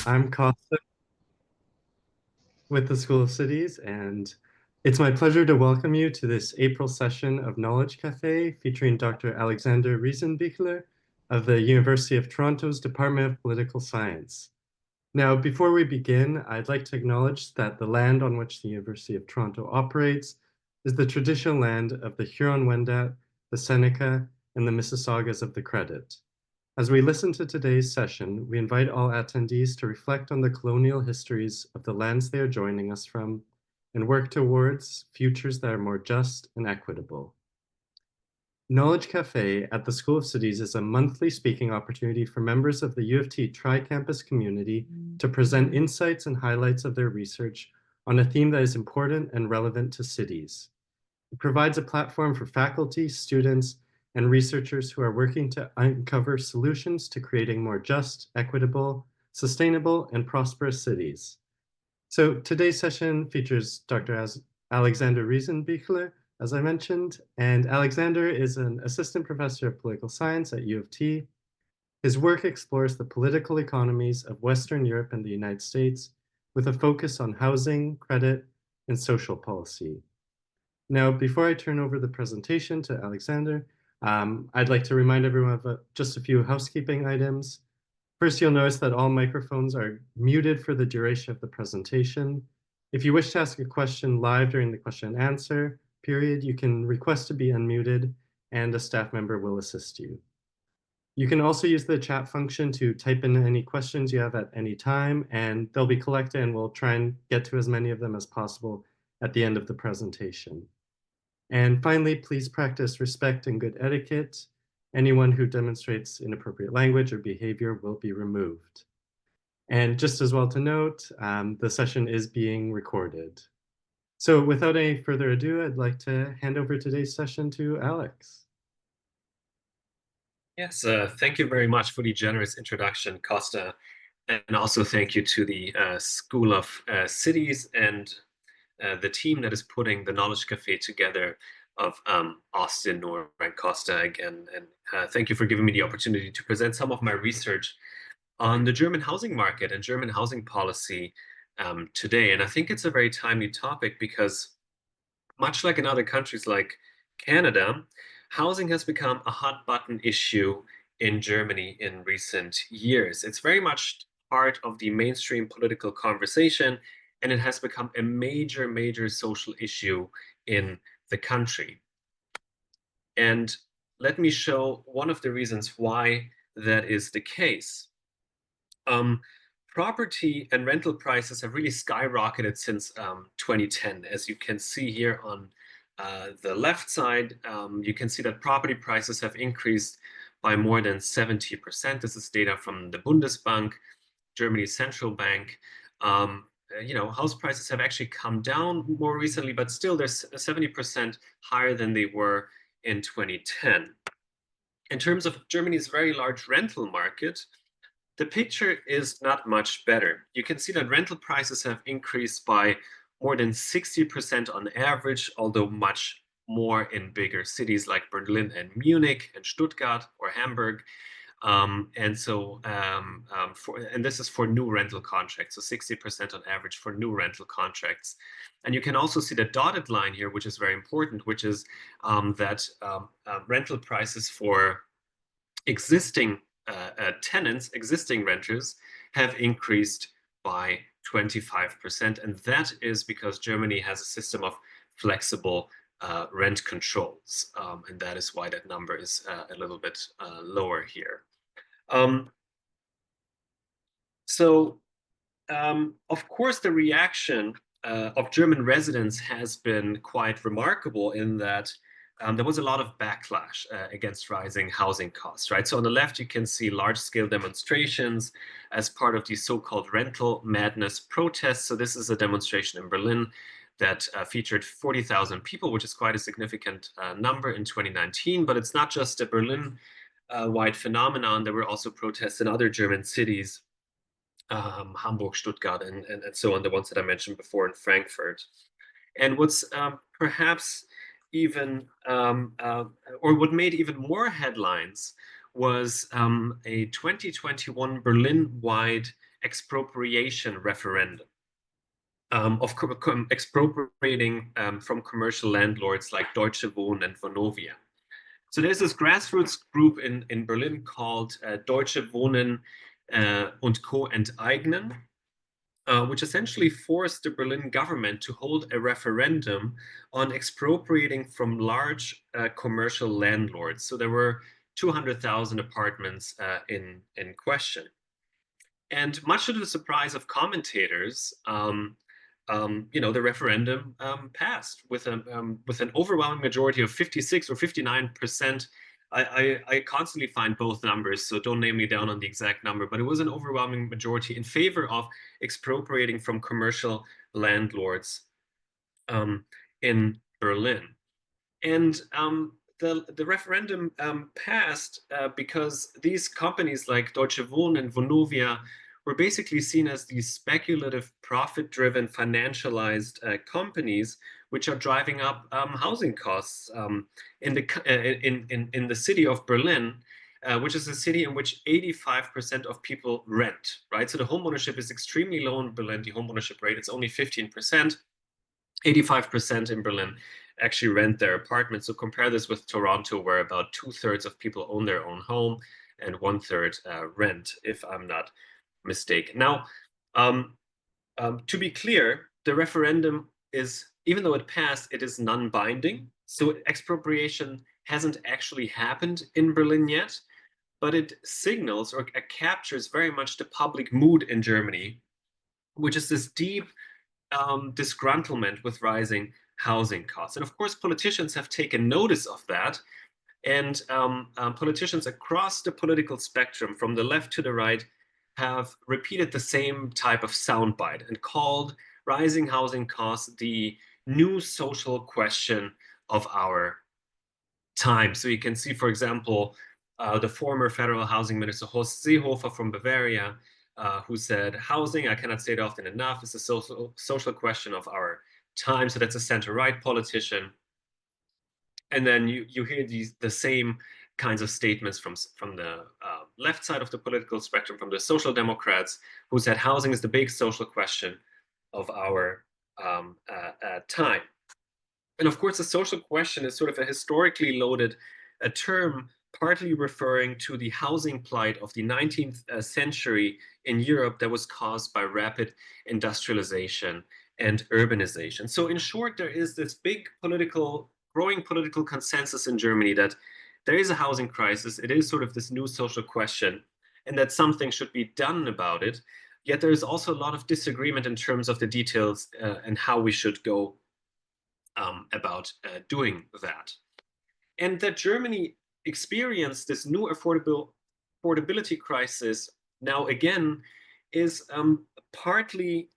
I'm Costa with the School of Cities, and it's my pleasure to welcome you to this April session of Knowledge Café featuring Dr. Alexander Reisenbichler of the University of Toronto's Department of Political Science. Now, before we begin, I'd like to acknowledge that the land on which the University of Toronto operates is the traditional land of the Huron-Wendat, the Seneca, and the Mississaugas of the Credit. As we listen to today's session, we invite all attendees to reflect on the colonial histories of the lands they are joining us from and work towards futures that are more just and equitable. Knowledge Cafe at the School of Cities is a monthly speaking opportunity for members of the U of T tri-campus community to present insights and highlights of their research on a theme that is important and relevant to cities. It provides a platform for faculty, students, and researchers who are working to uncover solutions to creating more just, equitable, sustainable, and prosperous cities. So today's session features Dr. Alexander Reisenbichler, as I mentioned, and Alexander is an assistant professor of political science at U of T. His work explores the political economies of Western Europe and the United States with a focus on housing, credit, and social policy. Now, before I turn over the presentation to Alexander, I'd like to remind everyone of just a few housekeeping items. First, you'll notice that all microphones are muted for the duration of the presentation. If you wish to ask a question live during the question and answer period, you can request to be unmuted and a staff member will assist you. You can also use the chat function to type in any questions you have at any time, and they'll be collected and we'll try and get to as many of them as possible at the end of the presentation. And finally, please practice respect and good etiquette. Anyone who demonstrates inappropriate language or behavior will be removed. And just as well to note, the session is being recorded. So without any further ado, I'd like to hand over today's session to Alex. Yes, thank you very much for the generous introduction, Costa. And also thank you to the School of Cities and the team that is putting the Knowledge Cafe together of Austin, Nora, and Costa again. And thank you for giving me the opportunity to present some of my research on the German housing market and German housing policy today. And I think it's a very timely topic because much like in other countries like Canada, housing has become a hot button issue in Germany in recent years. It's very much part of the mainstream political conversation, and it has become a major, major social issue in the country. And let me show one of the reasons why that is the case. Property and rental prices have really skyrocketed since 2010. As you can see here on the left side, you can see that property prices have increased by more than 70%. This is data from the Bundesbank, Germany's central bank. House prices have actually come down more recently, but still they're 70% higher than they were in 2010. In terms of Germany's very large rental market, the picture is not much better. You can see that rental prices have increased by more than 60% on average, although much more in bigger cities like Berlin and Munich and Stuttgart or Hamburg. And this is for new rental contracts, so 60% on average for new rental contracts. And you can also see the dotted line here, which is very important, which is that rental prices for existing tenants, existing renters, have increased by 25%. And that is because Germany has a system of flexible rent controls. And that is why that number is a little bit lower here. Of course, the reaction of German residents has been quite remarkable in that there was a lot of backlash against rising housing costs, right? So on the left, you can see large-scale demonstrations as part of the so-called rental madness protests. So this is a demonstration in Berlin that featured 40,000 people, which is quite a significant number in 2019. But it's not just a Berlin-wide phenomenon. There were also protests in other German cities, Hamburg, Stuttgart, and so on, the ones that I mentioned before in Frankfurt. And what's perhaps even, or what made even more headlines was a 2021 Berlin-wide expropriation referendum of expropriating from commercial landlords like Deutsche Wohnen and Vonovia. So there's this grassroots group in Berlin called Deutsche Wohnen und Co. enteignen, which essentially forced the Berlin government to hold a referendum on expropriating from large commercial landlords. So there were 200,000 apartments in question. And much to the surprise of commentators, the referendum passed with an overwhelming majority of 56 or 59%. I constantly find both numbers, so don't name me down on the exact number, but it was an overwhelming majority in favor of expropriating from commercial landlords in Berlin. And the referendum passed because these companies like Deutsche Wohnen and Vonovia were basically seen as these speculative, profit-driven, financialized companies, which are driving up housing costs in the city of Berlin, which is a city in which 85% of people rent, right? So the homeownership is extremely low in Berlin. The homeownership rate is only 15%. 85% in Berlin actually rent their apartments. So compare this with Toronto, where about 2/3 of people own their own home and 1/3 rent, if I'm not mistaken. Now, to be clear, the referendum is, even though it passed, it is non-binding. So expropriation hasn't actually happened in Berlin yet, but it signals or captures very much the public mood in Germany, which is this deep disgruntlement with rising housing costs. And of course, politicians have taken notice of that. And politicians across the political spectrum, from the left to the right, have repeated the same type of soundbite and called rising housing costs the new social question of our time. So you can see, for example, the former federal housing minister Horst Seehofer from Bavaria, who said, "Housing, I cannot say it often enough, is a social question of our time." So that's a center-right politician. And then you hear the same kinds of statements from the left side of the political spectrum, from the Social Democrats, who said housing is the big social question of our time. And of course, the social question is sort of a historically loaded term, partly referring to the housing plight of the 19th century in Europe that was caused by rapid industrialization and urbanization. So in short, there is this growing political consensus in Germany that there is a housing crisis. It is sort of this new social question, and that something should be done about it. Yet there is also a lot of disagreement in terms of the details and how we should go about doing that. And that Germany experienced this new affordability crisis now again is partly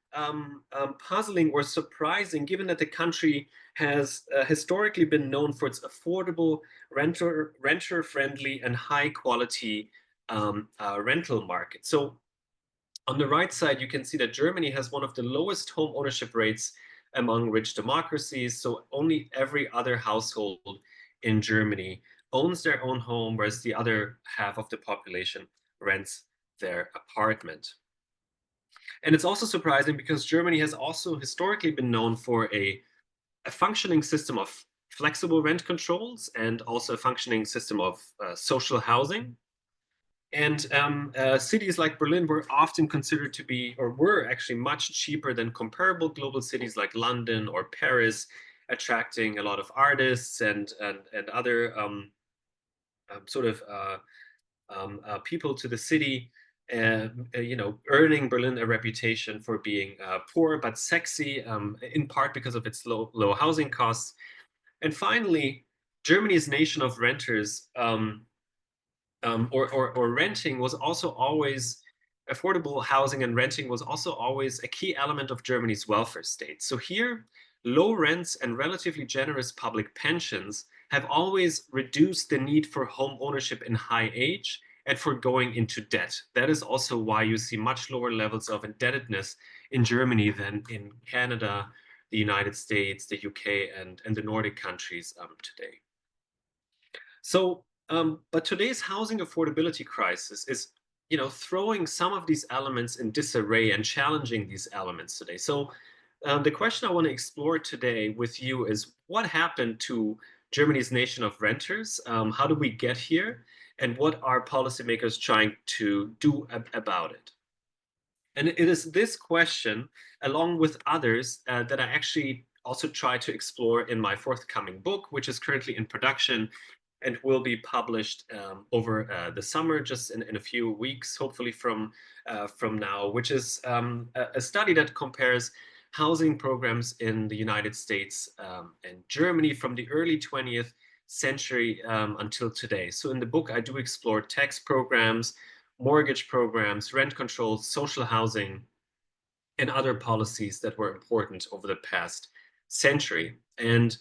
puzzling or surprising, given that the country has historically been known for its affordable, renter-friendly, and high-quality rental market. So on the right side, you can see that Germany has one of the lowest home ownership rates among rich democracies. So only every other household in Germany owns their own home, whereas the other half of the population rents their apartment. And it's also surprising because Germany has also historically been known for a functioning system of flexible rent controls and also a functioning system of social housing. And cities like Berlin were often considered to be, or were actually much cheaper than comparable global cities like London or Paris, attracting a lot of artists and other sort of people to the city, earning Berlin a reputation for being poor but sexy, in part because of its low housing costs. And finally, Germany's nation of renters, or renting was also always, affordable housing and renting was also always a key element of Germany's welfare state. So here, low rents and relatively generous public pensions have always reduced the need for home ownership in high age and for going into debt. That is also why you see much lower levels of indebtedness in Germany than in Canada, the United States, the UK, and the Nordic countries today. So, but today's housing affordability crisis is throwing some of these elements in disarray and challenging these elements today. So the question I want to explore today with you is what happened to Germany's nation of renters? How did we get here? And what are policymakers trying to do about it? And it is this question, along with others, that I actually also try to explore in my forthcoming book, which is currently in production and will be published over the summer, just in a few weeks, hopefully from now, which is a study that compares housing programs in the United States and Germany from the early 20th century until today. So in the book, I do explore tax programs, mortgage programs, rent control, social housing, and other policies that were important over the past century. And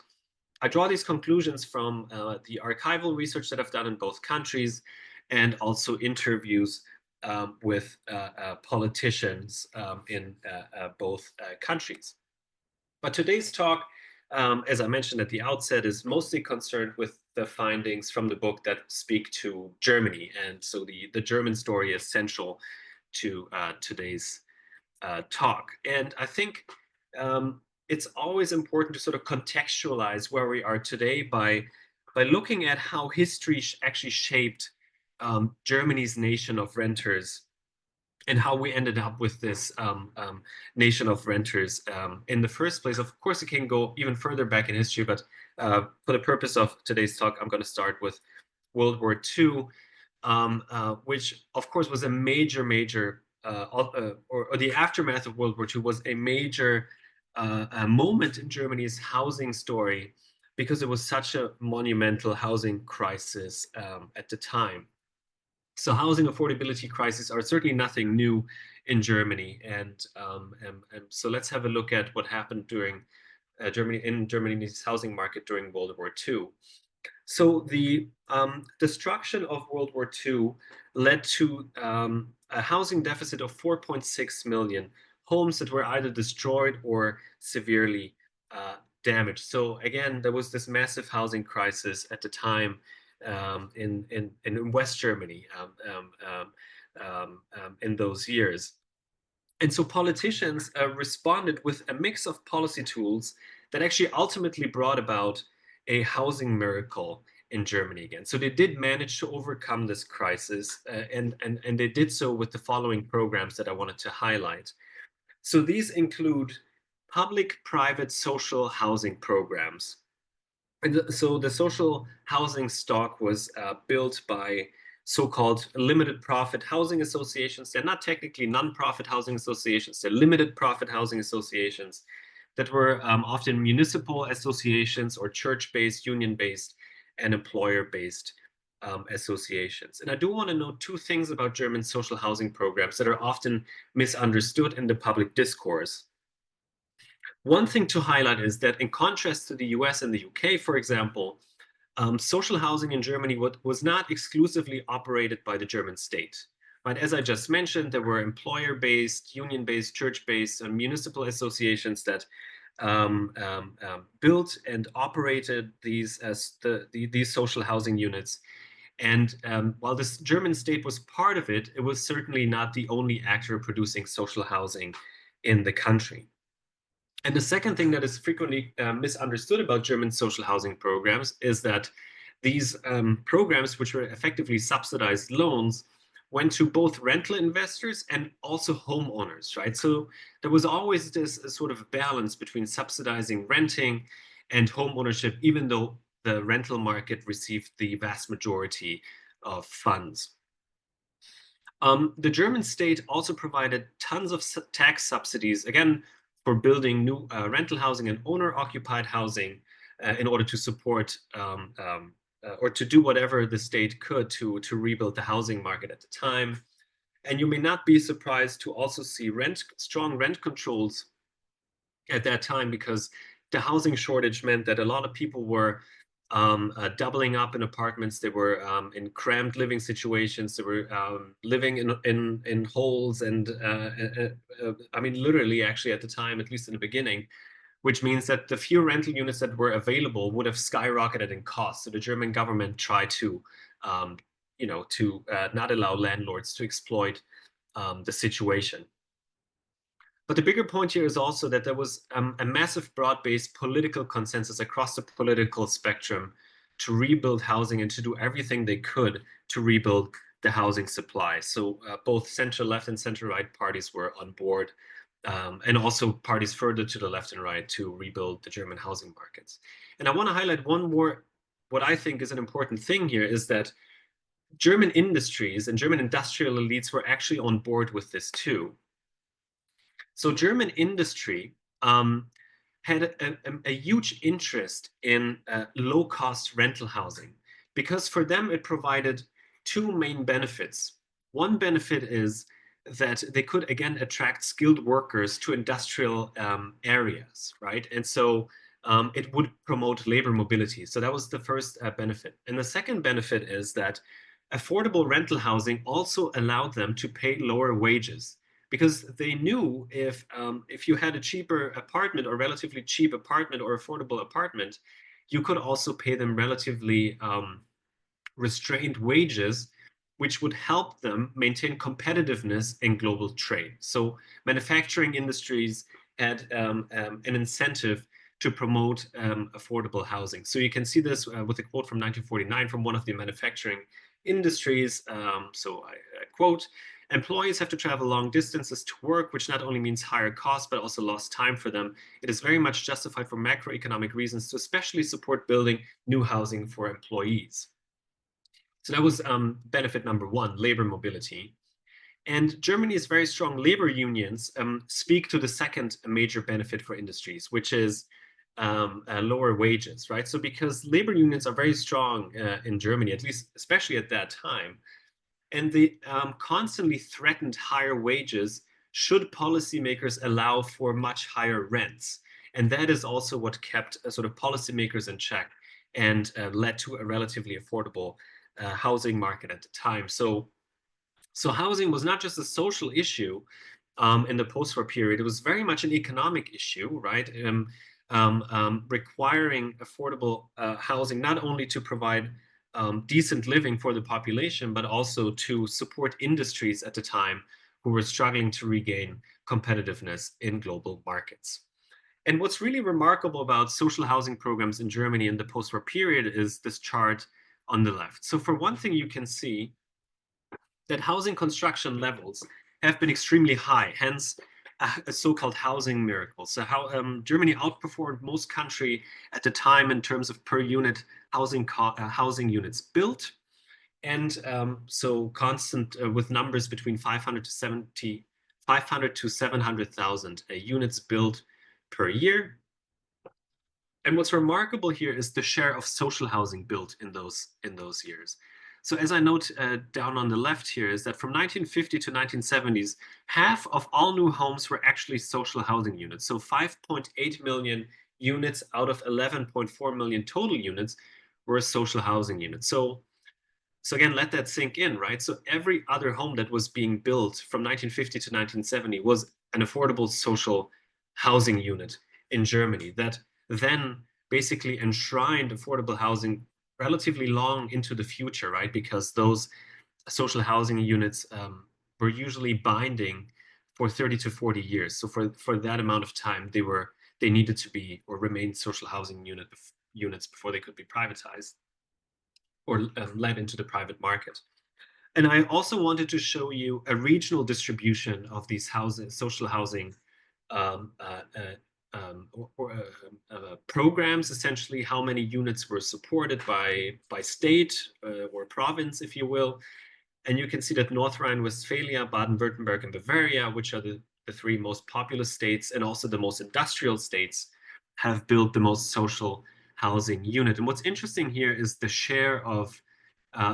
I draw these conclusions from the archival research that I've done in both countries and also interviews with politicians in both countries. But today's talk, as I mentioned at the outset, is mostly concerned with the findings from the book that speak to Germany. And so the German story is central to today's talk. And I think it's always important to sort of contextualize where we are today by looking at how history actually shaped Germany's nation of renters and how we ended up with this nation of renters in the first place. Of course, it can go even further back in history, but for the purpose of today's talk, I'm going to start with World War II, which of course was a major, or the aftermath of World War II was a major moment in Germany's housing story because it was such a monumental housing crisis at the time. So housing affordability crises are certainly nothing new in Germany, and so let's have a look at what happened during Germany's housing market during World War II. So the destruction of World War II led to a housing deficit of 4.6 million homes that were either destroyed or severely damaged. So again, there was this massive housing crisis at the time in West Germany in those years. And so politicians responded with a mix of policy tools that actually ultimately brought about a housing miracle in Germany again. So they did manage to overcome this crisis, and they did so with the following programs that I wanted to highlight. So these include public-private social housing programs. And so the social housing stock was built by so-called limited profit housing associations. They're not technically non-profit housing associations, they're limited profit housing associations that were often municipal associations or church-based, union-based, and employer-based associations. And I do want to note two things about German social housing programs that are often misunderstood in the public discourse. One thing to highlight is that in contrast to the US and the UK, for example, social housing in Germany was not exclusively operated by the German state. Right? As I just mentioned, there were employer-based, union-based, church-based, and municipal associations that built and operated these social housing units. And while the German state was part of it, it was certainly not the only actor producing social housing in the country. And the second thing that is frequently misunderstood about German social housing programs is that these programs, which were effectively subsidized loans, went to both rental investors and also homeowners, right? So there was always this sort of balance between subsidizing renting and home ownership, even though the rental market received the vast majority of funds. The German state also provided tons of tax subsidies, again, for building new rental housing and owner-occupied housing in order to support or to do whatever the state could to rebuild the housing market at the time. And you may not be surprised to also see strong rent controls at that time, because the housing shortage meant that a lot of people were doubling up in apartments. They were in cramped living situations. They were living in holes, and I mean, literally, actually, at the time, at least in the beginning, which means that the few rental units that were available would have skyrocketed in cost. So the German government tried to to not allow landlords to exploit the situation. But the bigger point here is also that there was a massive broad-based political consensus across the political spectrum to rebuild housing and to do everything they could to rebuild the housing supply. So both center-left and center-right parties were on board, and also parties further to the left and right to rebuild the German housing markets. And I want to highlight one more, what I think is an important thing here is that German industries and German industrial elites were actually on board with this too. So German industry had a huge interest in low-cost rental housing because for them it provided two main benefits. One benefit is that they could again attract skilled workers to industrial areas, right? And so it would promote labor mobility. So that was the first benefit. And the second benefit is that affordable rental housing also allowed them to pay lower wages because they knew if you had a cheaper apartment or relatively cheap apartment or affordable apartment, you could also pay them relatively restrained wages, which would help them maintain competitiveness in global trade. So manufacturing industries had an incentive to promote affordable housing. So you can see this with a quote from 1949 from one of the manufacturing industries. So I quote, employees have to travel long distances to work, which not only means higher costs, but also lost time for them. It is very much justified for macroeconomic reasons to especially support building new housing for employees. So that was benefit number one, labor mobility. And Germany's very strong labor unions speak to the second major benefit for industries, which is lower wages, right? So because labor unions are very strong in Germany, at least especially at that time, and they constantly threatened higher wages should policymakers allow for much higher rents. And that is also what kept sort of policymakers in check and led to a relatively affordable housing market at the time. So housing was not just a social issue in the post-war period; it was very much an economic issue, right? Requiring affordable housing not only to provide decent living for the population, but also to support industries at the time who were struggling to regain competitiveness in global markets. And what's really remarkable about social housing programs in Germany in the post-war period is this chart on the left. So for one thing, you can see that housing construction levels have been extremely high, hence a so-called housing miracle. So how Germany outperformed most countries at the time in terms of per unit housing units built, and so constant with numbers between 500 to 700,000 units built per year. And what's remarkable here is the share of social housing built in those years. So as I note down on the left here is that from 1950 to 1970s, half of all new homes were actually social housing units. So 5.8 million units out of 11.4 million total units were social housing units. So again, let that sink in, right? So every other home that was being built from 1950 to 1970 was an affordable social housing unit in Germany that then basically enshrined affordable housing relatively long into the future, right? Because those social housing units were usually binding for 30 to 40 years. So for that amount of time, they needed to be or remain social housing units before they could be privatized or led into the private market. And I also wanted to show you a regional distribution of these social housing um, uh, programs, essentially how many units were supported by state or province, if you will. And you can see that North Rhine-Westphalia, Baden-Württemberg, and Bavaria, which are the three most populous states and also the most industrial states, have built the most social housing unit. And what's interesting here is the share of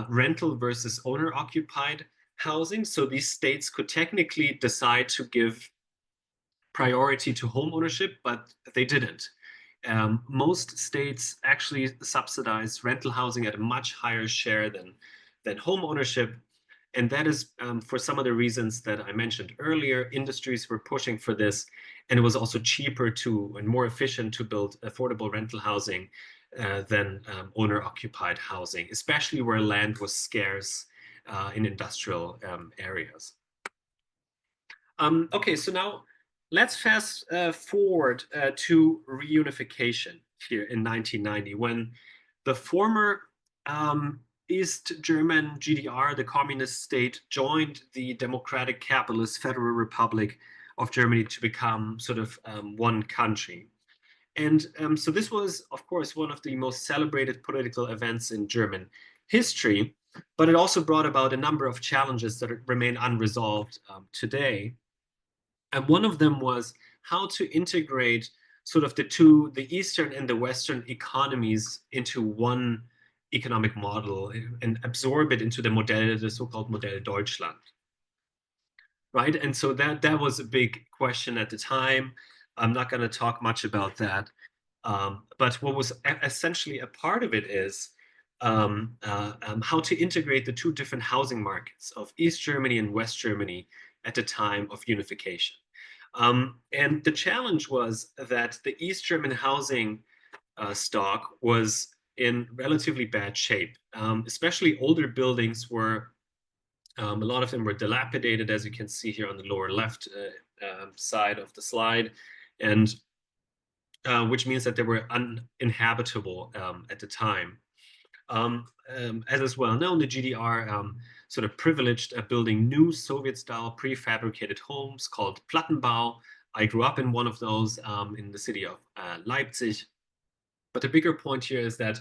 rental versus owner-occupied housing. So these states could technically decide to give priority to home ownership, but they didn't. Most states actually subsidize rental housing at a much higher share than home ownership. And that is for some of the reasons that I mentioned earlier. Industries were pushing for this, and it was also cheaper and more efficient to build affordable rental housing than owner-occupied housing, especially where land was scarce in industrial areas. Okay, so now let's fast forward to reunification here in 1990, when the former East German GDR, the communist state, joined the democratic capitalist Federal Republic of Germany to become sort of one country. And so this was, of course, one of the most celebrated political events in German history, but it also brought about a number of challenges that remain unresolved today. And one of them was how to integrate sort of the Eastern and the Western economies into one economic model and absorb it into the so-called Modell Deutschland, right? And so that was a big question at the time. I'm not going to talk much about that. But what was essentially a part of it is how to integrate the two different housing markets of East Germany and West Germany at the time of unification. And the challenge was that the East German housing stock was in relatively bad shape. Especially older buildings were, a lot of them were dilapidated, as you can see here on the lower left side of the slide, and which means that they were uninhabitable at the time. As is well known, the GDR sort of privileged building new Soviet-style prefabricated homes called Plattenbau. I grew up in one of those in the city of Leipzig. But the bigger point here is that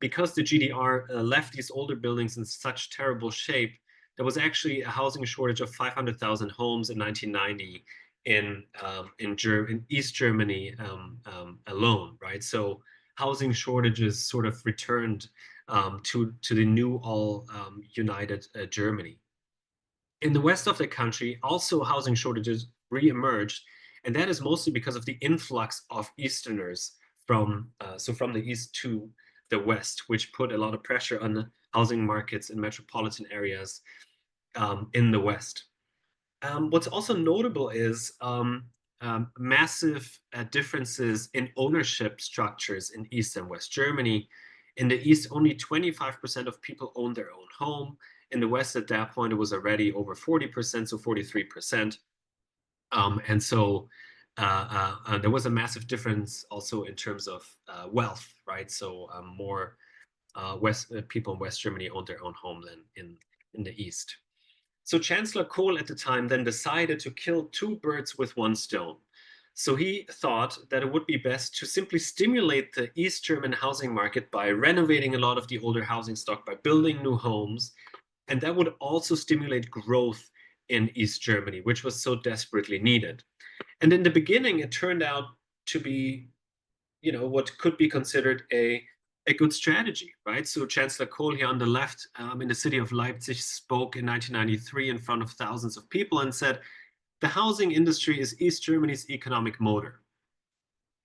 because the GDR left these older buildings in such terrible shape, there was actually a housing shortage of 500,000 homes in 1990 in East Germany alone, right? So housing shortages sort of returned to the new all united Germany. In the west of the country, also housing shortages re-emerged, and that is mostly because of the influx of Easterners from the east to the west, which put a lot of pressure on the housing markets in metropolitan areas in the west. What's also notable is massive differences in ownership structures in East and West Germany. In the East, only 25% of people own their own home. In the West, at that point, it was already over 40%, so 43%. And so there was a massive difference also in terms of wealth, right? So more people in West Germany owned their own home than in the East. So Chancellor Kohl at the time then decided to kill two birds with one stone. So he thought that it would be best to simply stimulate the East German housing market by renovating a lot of the older housing stock, by building new homes. And that would also stimulate growth in East Germany, which was so desperately needed. And in the beginning, it turned out to be, what could be considered a good strategy, right? So Chancellor Kohl here on the left in the city of Leipzig spoke in 1993 in front of thousands of people and said, the housing industry is East Germany's economic motor.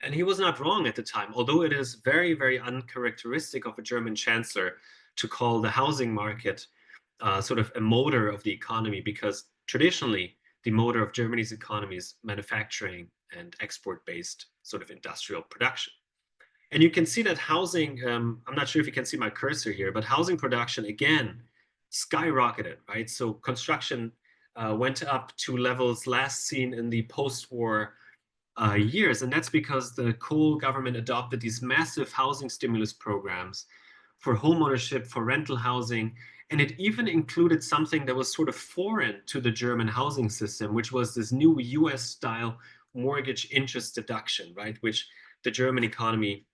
And he was not wrong at the time, although it is very, very uncharacteristic of a German chancellor to call the housing market sort of a motor of the economy, because traditionally the motor of Germany's economy is manufacturing and export-based sort of industrial production. And you can see that housing, I'm not sure if you can see my cursor here, but housing production, again, skyrocketed, right? So construction went up to levels last seen in the post-war years. And that's because the Kohl government adopted these massive housing stimulus programs for homeownership, for rental housing. And it even included something that was sort of foreign to the German housing system, which was this new US-style mortgage interest deduction, right? Which the German economy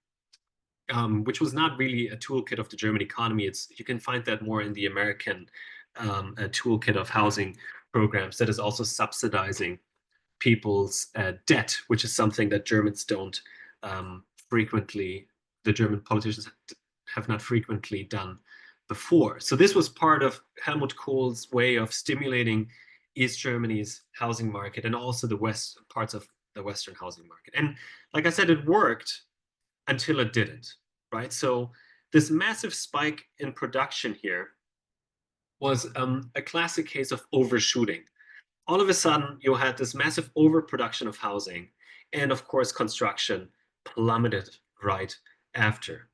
which was not really a toolkit of the German economy. You can find that more in the American toolkit of housing programs that is also subsidizing people's debt, which is something that Germans don't frequently, the German politicians have not frequently done before. So this was part of Helmut Kohl's way of stimulating East Germany's housing market and also the parts of the Western housing market. And like I said, it worked until it didn't, right? So this massive spike in production here was a classic case of overshooting. All of a sudden, you had this massive overproduction of housing, and of course, construction plummeted right after.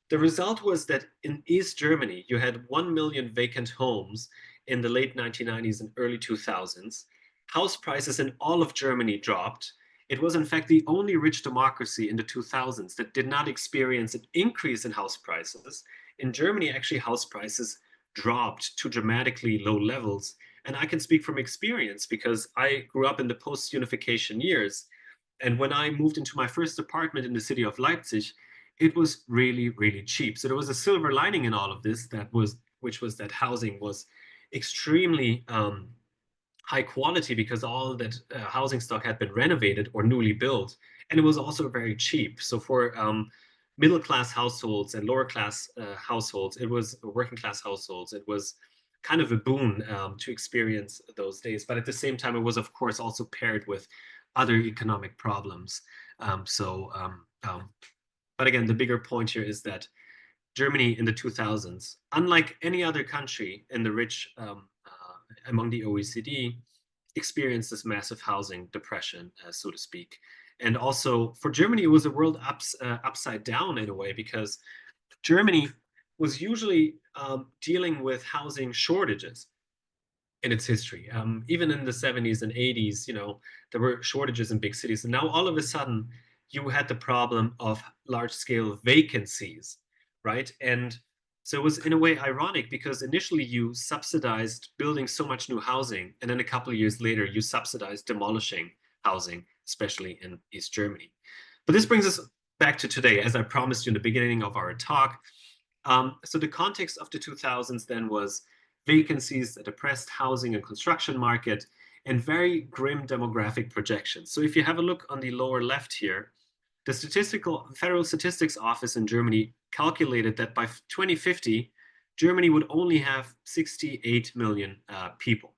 The result was that in East Germany, you had 1 million vacant homes in the late 1990s and early 2000s. House prices in all of Germany dropped. It was, in fact, the only rich democracy in the 2000s that did not experience an increase in house prices. In Germany, actually, house prices dropped to dramatically low levels. And I can speak from experience because I grew up in the post unification years. And when I moved into my first apartment in the city of Leipzig, it was really, really cheap. So there was a silver lining in all of this which was that housing was extremely high quality because all that housing stock had been renovated or newly built, and it was also very cheap. So for middle class households and lower class households, it was working class households. It was kind of a boon to experience those days. But at the same time, it was of course also paired with other economic problems. Um, so, um, um, but again, the bigger point here is that Germany in the 2000s, unlike any other country in the rich among the OECD, experienced this massive housing depression, so to speak. And also for Germany, it was a world upside down in a way because Germany was usually dealing with housing shortages in its history. Even in the 70s and 80s, there were shortages in big cities. And now all of a sudden, you had the problem of large scale vacancies, right? And so it was in a way ironic because initially you subsidized building so much new housing, and then a couple of years later, you subsidized demolishing housing, especially in East Germany. But this brings us back to today, as I promised you in the beginning of our talk. So the context of the 2000s then was vacancies, a depressed housing and construction market, and very grim demographic projections. So if you have a look on the lower left here, the Federal Statistics Office in Germany calculated that by 2050, Germany would only have 68 million people.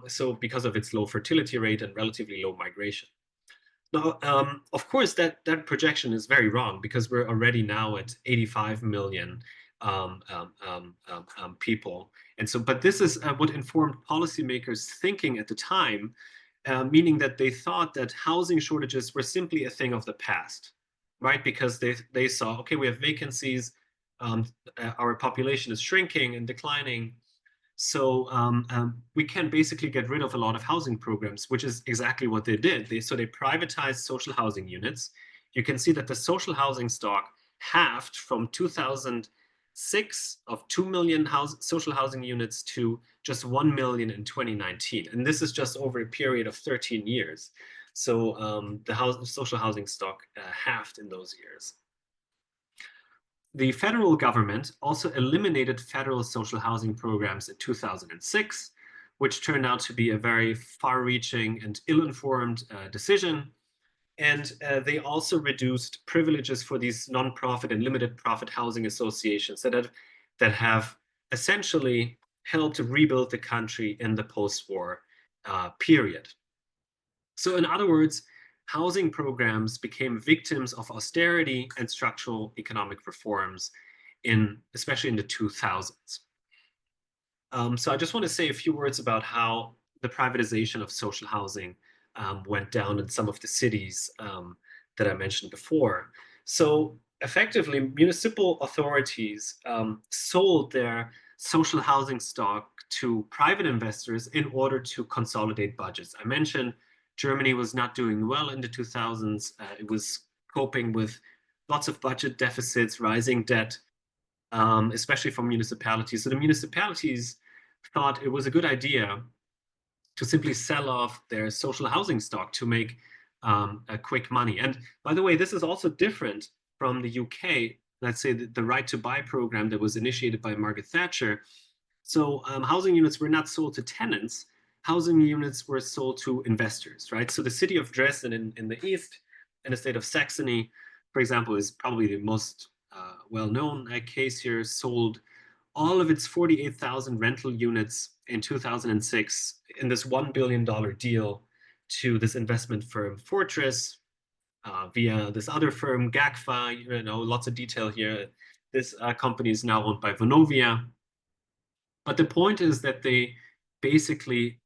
So because of its low fertility rate and relatively low migration. Now, of course, that projection is very wrong because we're already now at 85 million people. And so, but this is what informed policymakers' thinking at the time, meaning that they thought that housing shortages were simply a thing of the past, right? Because they saw, okay, we have vacancies, our population is shrinking and declining. So we can basically get rid of a lot of housing programs, which is exactly what they did. So they privatized social housing units. You can see that the social housing stock halved from 2006 of 2 million social housing units to just 1 million in 2019. And this is just over a period of 13 years. So the social housing stock halved in those years. The federal government also eliminated federal social housing programs in 2006, which turned out to be a very far-reaching and ill-informed decision. And they also reduced privileges for these nonprofit and limited profit housing associations that have essentially helped rebuild the country in the post-war period. So in other words, housing programs became victims of austerity and structural economic reforms especially in the 2000s. So I just want to say a few words about how the privatization of social housing went down in some of the cities that I mentioned before. So effectively, municipal authorities sold their social housing stock to private investors in order to consolidate budgets. I mentioned Germany was not doing well in the 2000s. It was coping with lots of budget deficits, rising debt, especially from municipalities. So the municipalities thought it was a good idea to simply sell off their social housing stock to make a quick money. And by the way, this is also different from the UK. Let's say the right to buy program that was initiated by Margaret Thatcher. So housing units were not sold to tenants. Housing units were sold to investors, right? So the city of Dresden in the east and the state of Saxony, for example, is probably the most well-known case here, sold all of its 48,000 rental units in 2006 in this $1 billion deal to this investment firm Fortress via this other firm GAGFA. Lots of detail here. This company is now owned by Vonovia. But the point is that they basically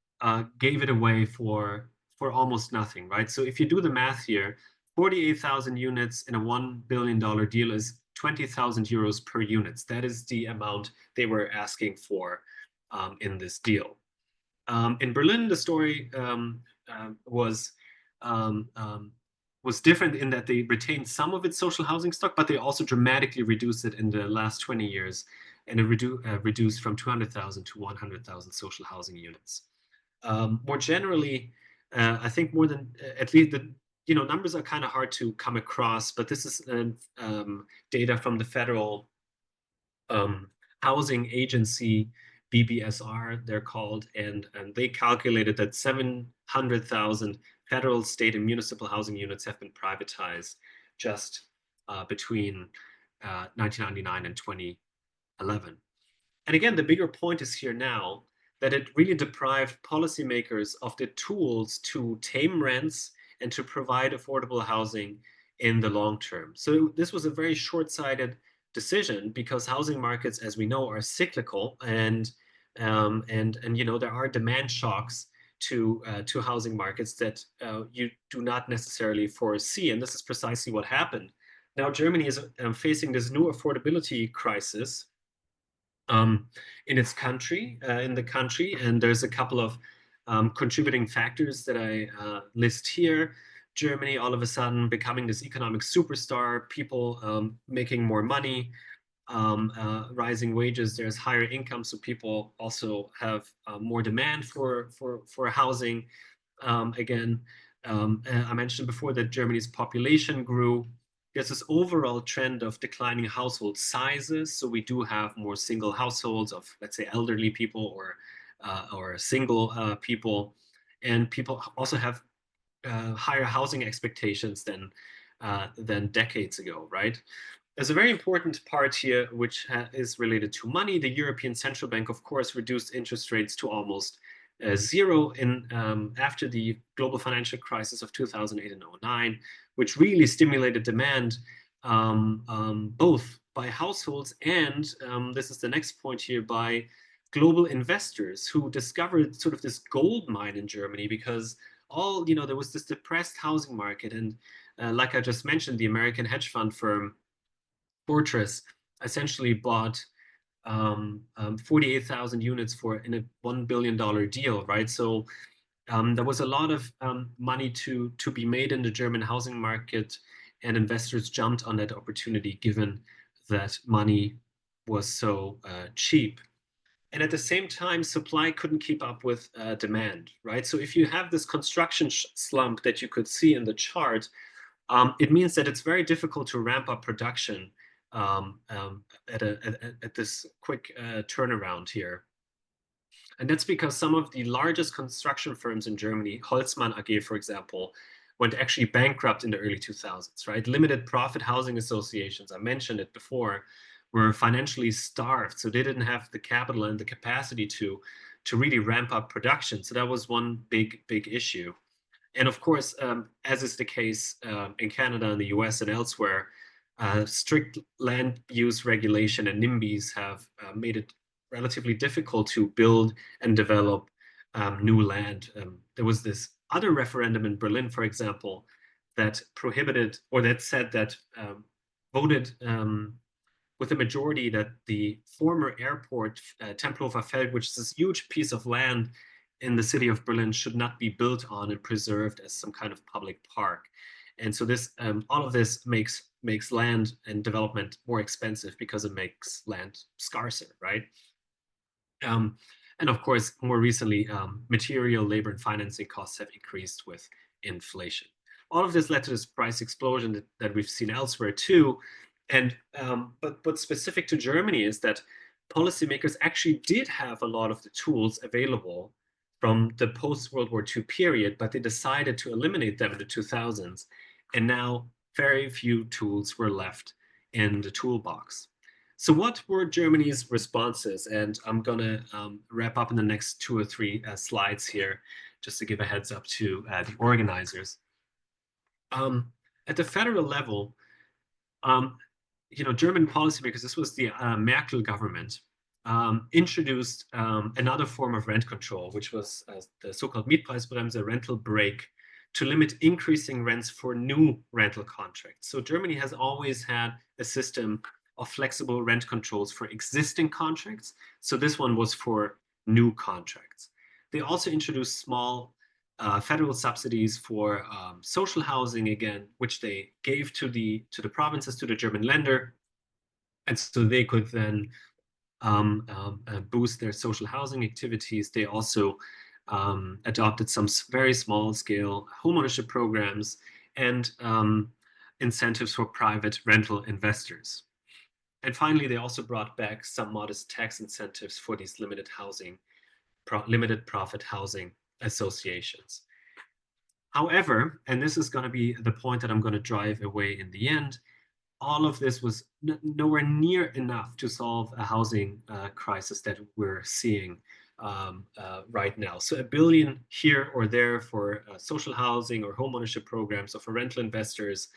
gave it away for almost nothing, right? So if you do the math here, 48,000 units in a $1 billion deal is 20,000 euros per unit. That is the amount they were asking for in this deal. In Berlin, the story um, um, was different in that they retained some of its social housing stock, but they also dramatically reduced it in the last 20 years, and it reduced from 200,000 to 100,000 social housing units. More generally, I think more than at least the numbers are kind of hard to come across, but this is data from the federal um, housing agency, BBSR, they're called, and they calculated that 700,000 federal, state, and municipal housing units have been privatized just between 1999 and 2011. And again, the bigger point is here now that it really deprived policymakers of the tools to tame rents and to provide affordable housing in the long term. So this was a very short-sighted decision because housing markets, as we know, are cyclical, and there are demand shocks to housing markets that you do not necessarily foresee, and this is precisely what happened. Now Germany is facing this new affordability crisis um, in the country, and there's a couple of contributing factors that I list here. Germany all of a sudden becoming this economic superstar, people making more money, rising wages, there's higher income, so people also have more demand for housing. Again, I mentioned before that Germany's population grew. There's this overall trend of declining household sizes. So we do have more single households of, let's say, elderly people or single people, and people also have higher housing expectations than decades ago, right? There's a very important part here which is related to money. The European Central Bank, of course, reduced interest rates to almost zero after the global financial crisis of 2008 and 09, which really stimulated demand both by households and, this is the next point here, by global investors who discovered sort of this gold mine in Germany because there was this depressed housing market. And like I just mentioned, the American hedge fund firm Fortress essentially bought 48,000 units in a $1 billion deal, right? So there was a lot of money to be made in the German housing market, and investors jumped on that opportunity given that money was so cheap. And at the same time, supply couldn't keep up with demand, right? So if you have this construction slump that you could see in the chart, it means that it's very difficult to ramp up production at this quick turnaround here. And that's because some of the largest construction firms in Germany, Holzmann AG, for example, went actually bankrupt in the early 2000s, right? Limited profit housing associations, I mentioned it before, were financially starved. So they didn't have the capital and the capacity to really ramp up production. So that was one big issue. And of course, as is the case in Canada and the US and elsewhere, strict land use regulation and NIMBYs have made it relatively difficult to build and develop new land. There was this other referendum in Berlin, for example, that prohibited or that said that voted with a majority that the former airport, Tempelhofer Feld, which is this huge piece of land in the city of Berlin, should not be built on and preserved as some kind of public park. And so this, all of this makes land and development more expensive because it makes land scarcer, right? And of course, more recently, material, labor, and financing costs have increased with inflation. All of this led to this price explosion that we've seen elsewhere too. And but specific to Germany is that policymakers actually did have a lot of the tools available from the post-World War II period, but they decided to eliminate them in the 2000s. And now very few tools were left in the toolbox. So what were Germany's responses? And I'm going to wrap up in the next 2 or 3 slides here, just to give a heads up to the organizers. At the federal level, German policymakers, this was the Merkel government, introduced another form of rent control, which was the so-called Mietpreisbremse, rental brake, to limit increasing rents for new rental contracts. So Germany has always had a system of flexible rent controls for existing contracts. So this one was for new contracts. They also introduced small federal subsidies for social housing again, which they gave to the provinces, to the German Länder, and so they could then boost their social housing activities. They also adopted some very small scale homeownership programs and incentives for private rental investors. And finally, they also brought back some modest tax incentives for these limited profit housing associations. However, and this is going to be the point that I'm going to drive away in the end, all of this was nowhere near enough to solve a housing crisis that we're seeing right now. So $1 billion here or there for social housing or homeownership programs or for rental investors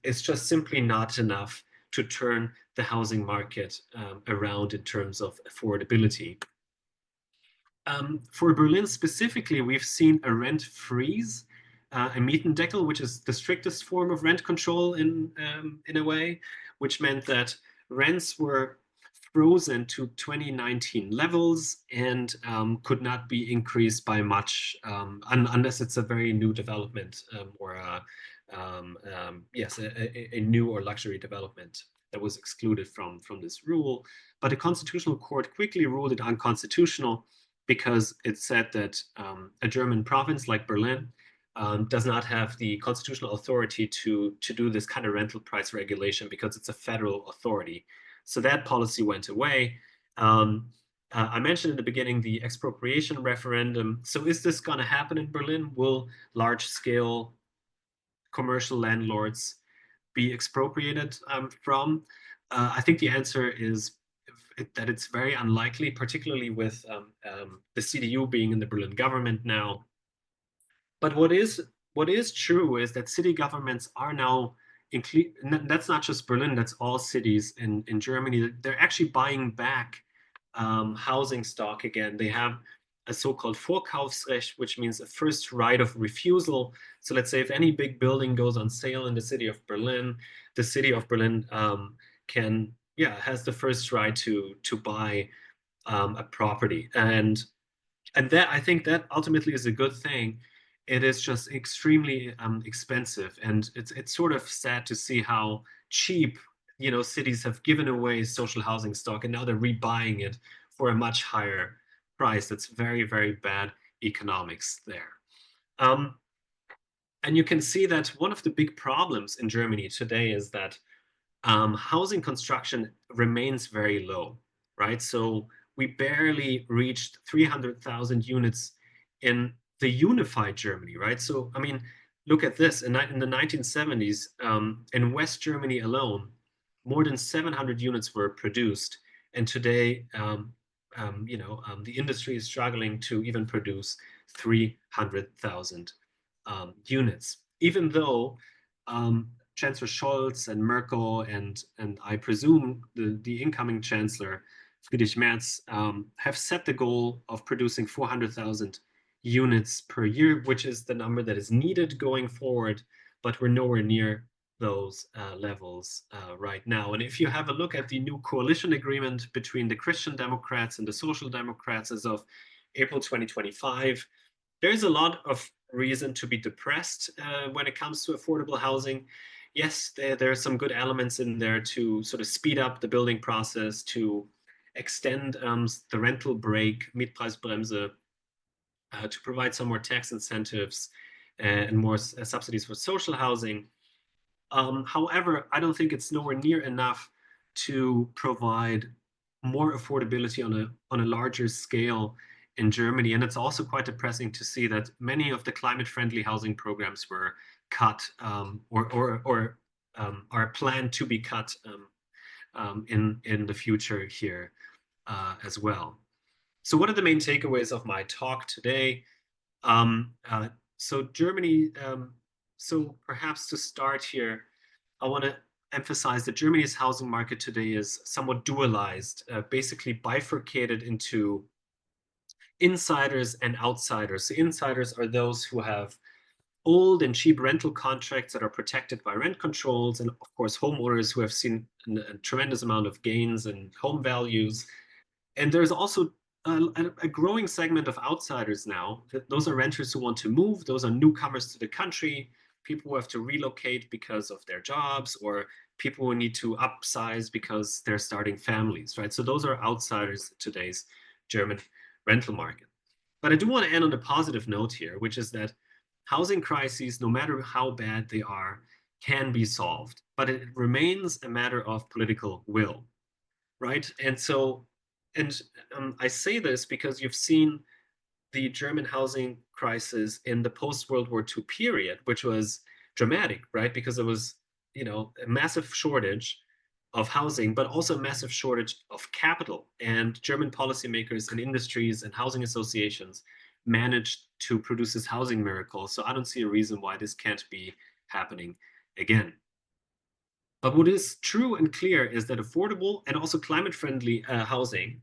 is just simply not enough to turn the housing market around in terms of affordability. For Berlin specifically, we've seen a rent freeze, a Mietendeckel, which is the strictest form of rent control in a way, which meant that rents were frozen to 2019 levels and could not be increased by much unless it's a very new development or a new or luxury development that was excluded from this rule. But the Constitutional Court quickly ruled it unconstitutional because it said that a German province like Berlin does not have the constitutional authority to do this kind of rental price regulation because it's a federal authority. So that policy went away. I mentioned in the beginning the expropriation referendum. So is this going to happen in Berlin? Will large-scale commercial landlords be expropriated from? I think the answer is that it's very unlikely, particularly with the CDU being in the Berlin government now. But what is true is that city governments are now, that's not just Berlin, that's all cities in Germany. They're actually buying back housing stock again. They have a so-called Vorkaufsrecht, which means a first right of refusal. So let's say if any big building goes on sale in the city of Berlin, the city of Berlin has the first right to buy a property, and that, I think, that ultimately is a good thing. It is just extremely expensive, and it's sort of sad to see how cheap cities have given away social housing stock, and now they're rebuying it for a much higher price. That's very, very bad economics there. And you can see that one of the big problems in Germany today is that housing construction remains very low, right? So we barely reached 300,000 units in the unified Germany, right? So, I mean, look at this. In the 1970s, in West Germany alone, more than 700 units were produced. And today, the industry is struggling to even produce 300,000 units, even though Chancellor Scholz and Merkel and I presume the incoming Chancellor Friedrich Merz have set the goal of producing 400,000 units per year, which is the number that is needed going forward, but we're nowhere near those levels right now. And if you have a look at the new coalition agreement between the Christian Democrats and the Social Democrats as of April 2025, there's a lot of reason to be depressed when it comes to affordable housing. Yes, there are some good elements in there to sort of speed up the building process, to extend the rental break, Mietpreisbremse, to provide some more tax incentives and more subsidies for social housing. However, I don't think it's nowhere near enough to provide more affordability on a larger scale in Germany. And it's also quite depressing to see that many of the climate-friendly housing programs were cut or are planned to be cut in the future here as well. So what are the main takeaways of my talk today? So Germany, so perhaps to start here, I want to emphasize that Germany's housing market today is somewhat dualized, basically bifurcated into insiders and outsiders. The insiders are those who have old and cheap rental contracts that are protected by rent controls, and of course, homeowners who have seen a tremendous amount of gains in home values. And there's also a growing segment of outsiders now. Those are renters who want to move. Those are newcomers to the country, people who have to relocate because of their jobs, or people who need to upsize because they're starting families, right? So those are outsiders in today's German rental market. But I do want to end on a positive note here, which is that housing crises, no matter how bad they are, can be solved. But it remains a matter of political will, right? And I say this because you've seen the German housing crisis in the post-World War II period, which was dramatic, right? Because there was, a massive shortage of housing, but also a massive shortage of capital. And German policymakers and industries and housing associations managed to produce this housing miracle. So I don't see a reason why this can't be happening again. But what is true and clear is that affordable and also climate-friendly housing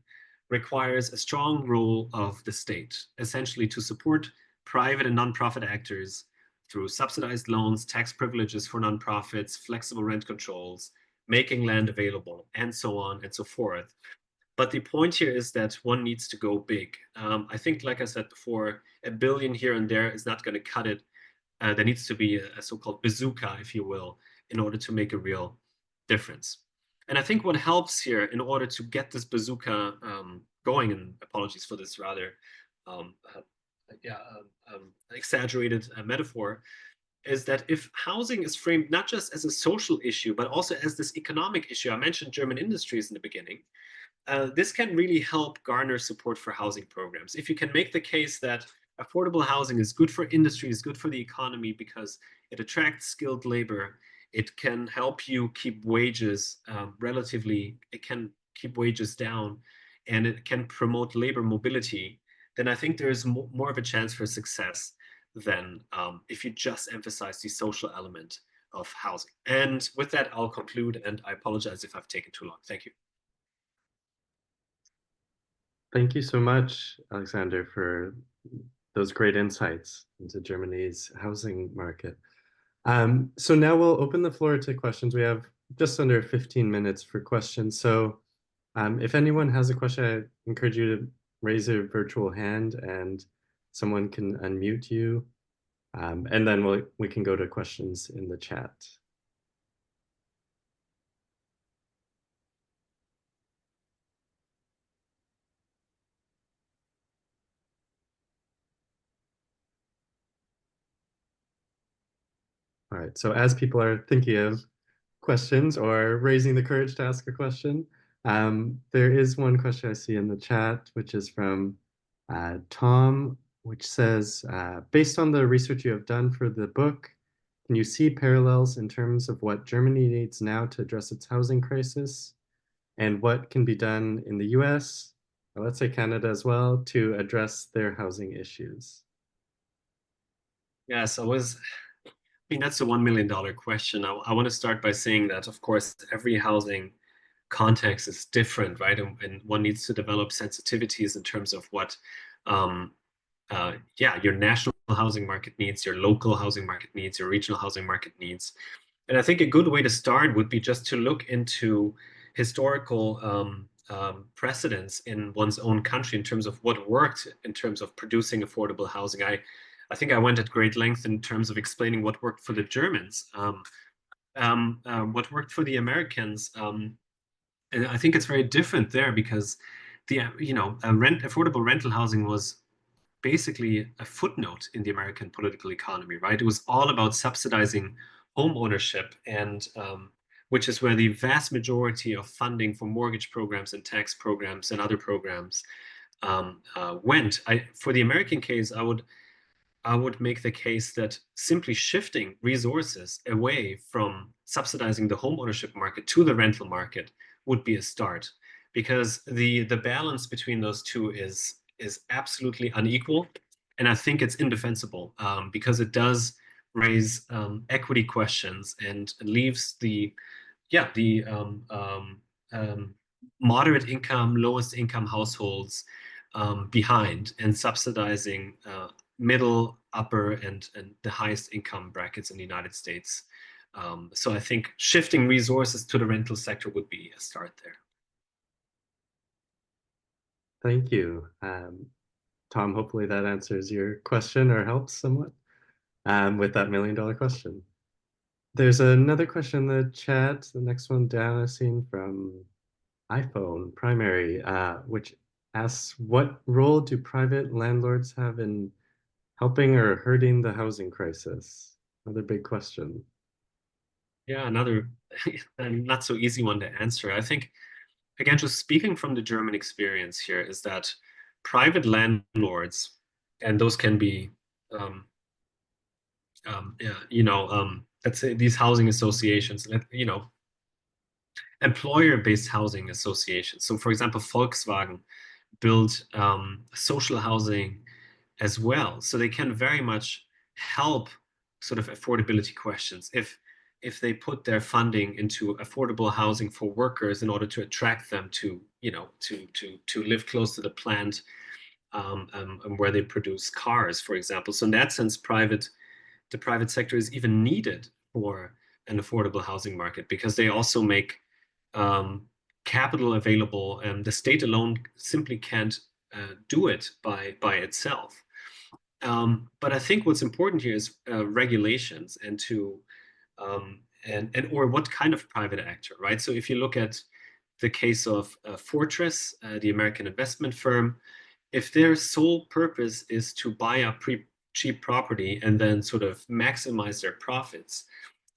requires a strong role of the state, essentially to support private and nonprofit actors through subsidized loans, tax privileges for nonprofits, flexible rent controls, making land available, and so on and so forth. But the point here is that one needs to go big. I think, like I said before, a billion here and there is not going to cut it. There needs to be a so-called bazooka, if you will, in order to make a real difference. And I think what helps here in order to get this bazooka going, and apologies for this rather um, uh, yeah, exaggerated metaphor, is that if housing is framed not just as a social issue, but also as this economic issue, I mentioned German industries in the beginning, this can really help garner support for housing programs. If you can make the case that affordable housing is good for industry, is good for the economy because it attracts skilled labor, it can help you keep wages it can keep wages down, and it can promote labor mobility, then I think there is more of a chance for success than if you just emphasize the social element of housing. And with that, I'll conclude, and I apologize if I've taken too long. Thank you. Thank you so much, Alexander, for those great insights into Germany's housing market. So now we'll open the floor to questions. We have just under 15 minutes for questions. So if anyone has a question, I encourage you to raise a virtual hand and someone can unmute you. And then we can go to questions in the chat. All right, so as people are thinking of questions or raising the courage to ask a question, there is one question I see in the chat, which is from Tom, which says, based on the research you have done for the book, can you see parallels in terms of what Germany needs now to address its housing crisis and what can be done in the US, or let's say Canada as well, to address their housing issues? Yes, I mean, that's a $1 million question. I want to start by saying that, of course, every housing context is different, right? And one needs to develop sensitivities in terms of what, your national housing market needs, your local housing market needs, your regional housing market needs. And I think a good way to start would be just to look into historical precedents in one's own country in terms of what worked in terms of producing affordable housing. I think I went at great length in terms of explaining what worked for the Germans, what worked for the Americans. And I think it's very different there because affordable rental housing was basically a footnote in the American political economy, right? It was all about subsidizing home ownership, and which is where the vast majority of funding for mortgage programs and tax programs and other programs went. For the American case, I would make the case that simply shifting resources away from subsidizing the home ownership market to the rental market would be a start, because the balance between those two is absolutely unequal, and I think it's indefensible because it does raise equity questions and leaves the moderate income, lowest income households behind, and subsidizing middle, upper, and the highest income brackets in the United States. So I think shifting resources to the rental sector would be a start there. Thank you. Tom, hopefully that answers your question or helps somewhat with that $1 million question. There's another question in the chat, the next one down I've seen from iPhone Primary, which asks, what role do private landlords have in helping or hurting the housing crisis? Another big question. Yeah, another not so easy one to answer. I think, again, just speaking from the German experience here, is that private landlords, and those can be, yeah, let's say these housing associations, employer-based housing associations. So, for example, Volkswagen build social housing as well. So they can very much help sort of affordability questions if they put their funding into affordable housing for workers in order to attract them to, to live close to the plant where they produce cars, for example. So in that sense, the private sector is even needed for an affordable housing market because they also make um, capital available, and the state alone simply can't do it by itself. But I think what's important here is regulations and to and or what kind of private actor, right? So if you look at the case of Fortress, the American investment firm, if their sole purpose is to buy up cheap property and then sort of maximize their profits,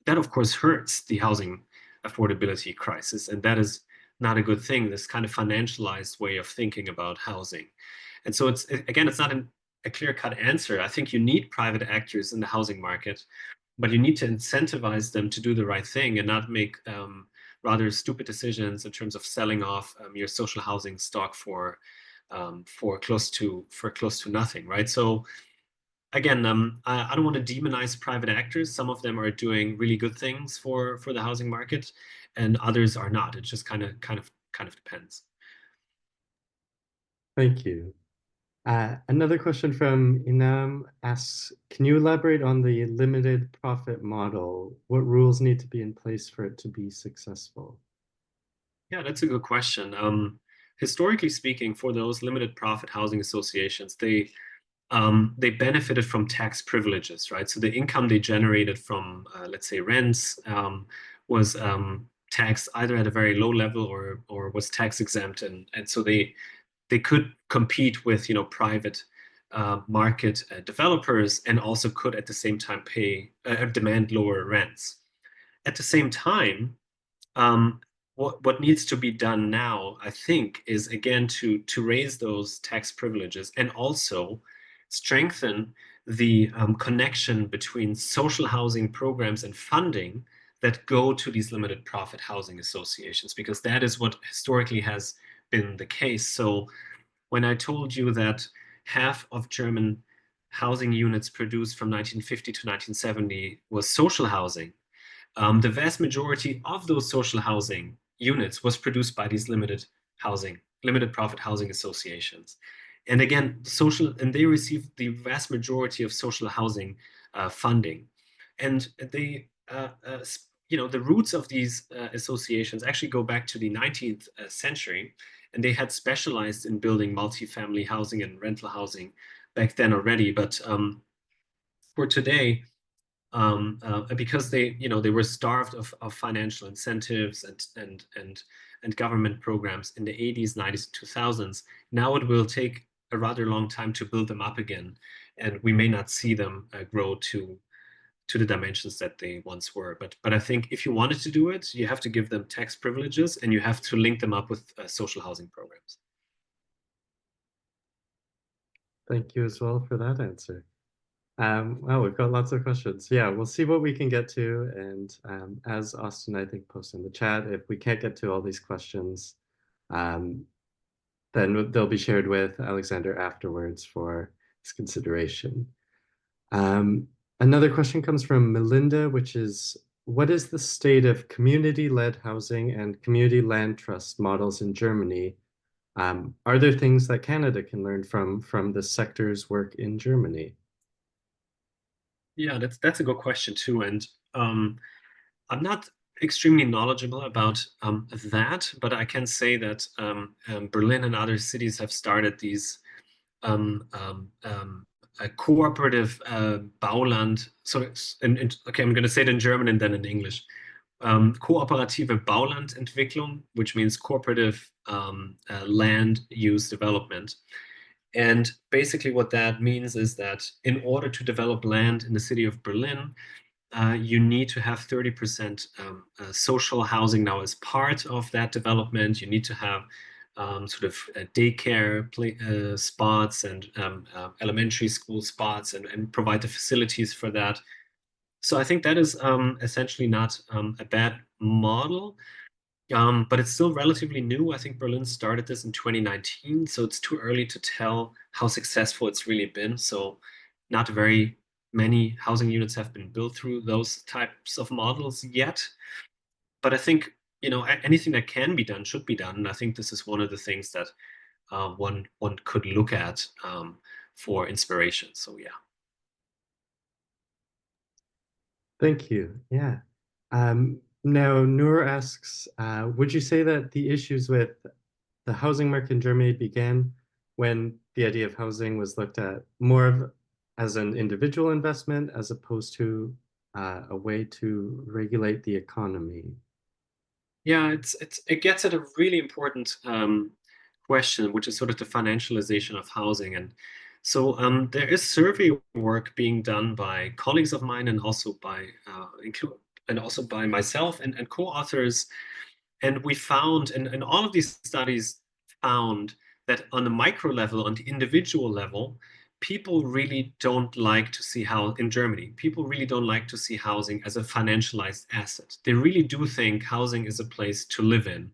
that of course hurts the housing affordability crisis, and that is not a good thing. This kind of financialized way of thinking about housing, and so it's again, it's not a clear-cut answer. I think you need private actors in the housing market, but you need to incentivize them to do the right thing and not make rather stupid decisions in terms of selling off your social housing stock for close to nothing, right? So again, I don't want to demonize private actors. Some of them are doing really good things for the housing market, and others are not. It just kind of depends. Thank you. Another question from Inam asks, can you elaborate on the limited profit model? What rules need to be in place for it to be successful? Yeah, that's a good question. Historically speaking, for those limited profit housing associations, they benefited from tax privileges, right? So the income they generated from, let's say, rents, was taxed either at a very low level or was tax exempt, and so they could compete with private market developers, and also could at the same time pay demand lower rents. At the same time, um, what needs to be done now, I think, is again to raise those tax privileges and also strengthen the connection between social housing programs and funding that go to these limited profit housing associations, because that is what historically has been the case. So when I told you that half of German housing units produced from 1950 to 1970 was social housing, the vast majority of those social housing units was produced by these limited profit housing associations. And again, and they receive the vast majority of social housing funding. And the roots of these associations actually go back to the 19th century, and they had specialized in building multifamily housing and rental housing back then already. But for today, because they were starved of financial incentives and government programs in the 80s, 90s, 2000s. Now it will take a rather long time to build them up again, and we may not see them grow to the dimensions that they once were. But I think if you wanted to do it, you have to give them tax privileges and you have to link them up with social housing programs. Thank you as well for that answer. Well, we've got lots of questions. Yeah, we'll see what we can get to. And as Austin, I think, posted in the chat, if we can't get to all these questions, then they'll be shared with Alexander afterwards for his consideration. Another question comes from Melinda, which is, what is the state of community-led housing and community land trust models in Germany? Are there things that Canada can learn from the sector's work in Germany? Yeah, that's a good question too. And I'm not extremely knowledgeable about that, but I can say that Berlin and other cities have started these um, um, um, cooperative Bauland. So, okay, I'm going to say it in German and then in English. Kooperative Baulandentwicklung, which means cooperative land use development. And basically, what that means is that in order to develop land in the city of Berlin, you need to have 30% social housing now as part of that development. You need to have sort of daycare spots and elementary school spots and provide the facilities for that. So I think that is essentially not a bad model. But it's still relatively new. I think Berlin started this in 2019, so it's too early to tell how successful it's really been. So, not very many housing units have been built through those types of models yet. But I think, anything that can be done should be done. And I think this is one of the things that one could look at for inspiration. So, yeah. Thank you. Yeah. Now, Noor asks, would you say that the issues with the housing market in Germany began when the idea of housing was looked at more of as an individual investment as opposed to a way to regulate the economy? Yeah, it gets at a really important question, which is sort of the financialization of housing. And so there is survey work being done by colleagues of mine and also by myself and co-authors. And we found, and all of these studies found that on the micro level, on the individual level, people really don't like to see how in Germany, people really don't like to see housing as a financialized asset. They really do think housing is a place to live in.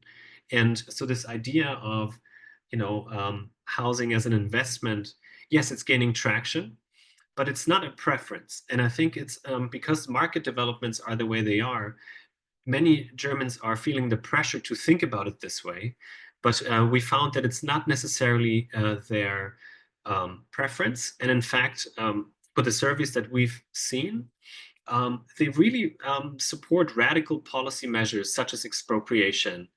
And so this idea of, housing as an investment, yes, it's gaining traction, but it's not a preference. And I think it's because market developments are the way they are, many Germans are feeling the pressure to think about it this way, but we found that it's not necessarily their preference. And in fact, for the surveys that we've seen, they really support radical policy measures such as expropriation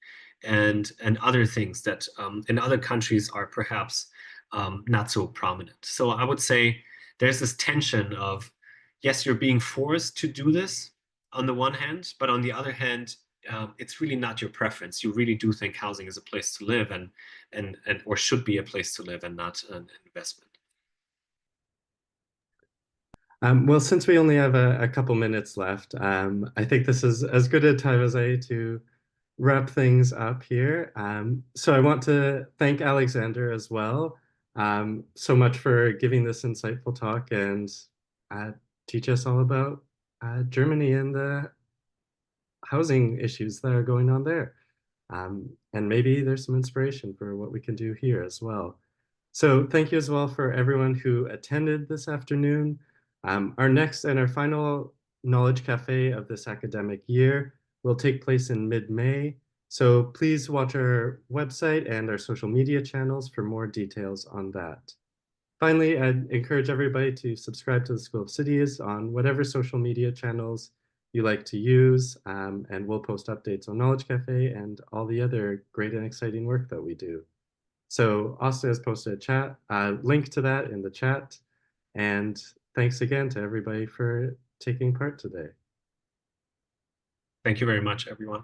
and other things that in other countries are perhaps not so prominent. So I would say there's this tension of, yes, you're being forced to do this on the one hand, but on the other hand, it's really not your preference. You really do think housing is a place to live and or should be a place to live and not an investment. Well, since we only have a couple minutes left, I think this is as good a time as any to wrap things up here. So I want to thank Alexander as well, so much for giving this insightful talk and uh, teach us all about Germany and the housing issues that are going on there. And maybe there's some inspiration for what we can do here as well. So thank you as well for everyone who attended this afternoon. Our next and our final Knowledge Cafe of this academic year will take place in mid-May. So please watch our website and our social media channels for more details on that. Finally, I'd encourage everybody to subscribe to the School of Cities on whatever social media channels you like to use, and we'll post updates on Knowledge Cafe and all the other great and exciting work that we do. So Asta has posted a chat, link to that in the chat, and thanks again to everybody for taking part today. Thank you very much, everyone.